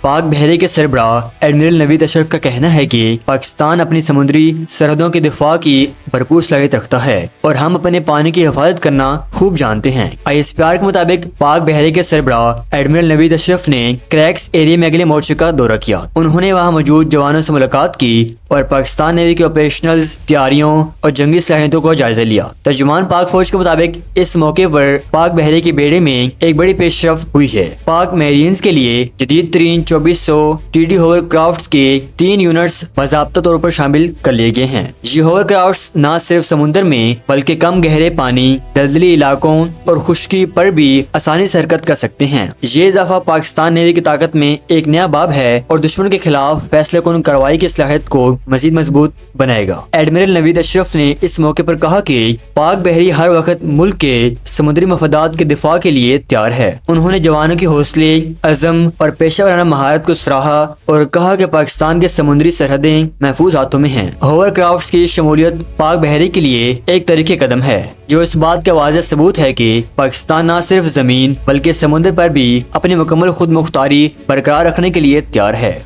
پاک بحری کے سربراہ ایڈمرل نوید اشرف کا کہنا ہے کہ پاکستان اپنی سمندری سرحدوں کے دفاع کی بھرپور صلاحیت رکھتا ہے اور ہم اپنے پانی کی حفاظت کرنا خوب جانتے ہیں۔ ISPR کے مطابق پاک بحری کے سربراہ ایڈمرل نوید اشرف نے کریکس ایریا میں اگلے مورچے کا دورہ کیا۔ انہوں نے وہاں موجود جوانوں سے ملاقات کی اور پاکستان نیوی کے آپریشنلز، تیاریوں اور جنگی صلاحیتوں کا جائزہ لیا۔ ترجمان پاک فوج کے مطابق اس موقع پر پاک بحری کے بیڑے میں ایک بڑی پیش رفت ہوئی ہے۔ پاک میرینز کے لیے جدید ترین 2400 TD ہوور کرافٹس کے 3 یونٹس باضابطہ طور پر شامل کر لیے گئے ہیں۔ یہ ہوور کرافٹس نہ صرف سمندر میں بلکہ کم گہرے پانی، دلدلی علاقوں اور خشکی پر بھی آسانی سے حرکت کر سکتے ہیں۔ یہ اضافہ پاکستان نیوی کی طاقت میں ایک نیا باب ہے اور دشمن کے خلاف فیصلہ کن کارروائی کی صلاحیت کو مزید مضبوط بنائے گا۔ ایڈمرل نوید اشرف نے اس موقع پر کہا کہ پاک بحری ہر وقت ملک کے سمندری مفادات کے دفاع کے لیے تیار ہے۔ انہوں نے جوانوں کی حوصلے، عزم اور پیشہ ورانہ مہارت کو سراہا اور کہا کہ پاکستان کے سمندری سرحدیں محفوظ ہاتھوں میں ہیں۔ ہوور کرافٹس کی شمولیت پاک بحری کے لیے ایک تاریخی قدم ہے جو اس بات کا واضح ثبوت ہے کہ پاکستان نہ صرف زمین بلکہ سمندر پر بھی اپنی مکمل خود مختاری برقرار رکھنے کے لیے تیار ہے۔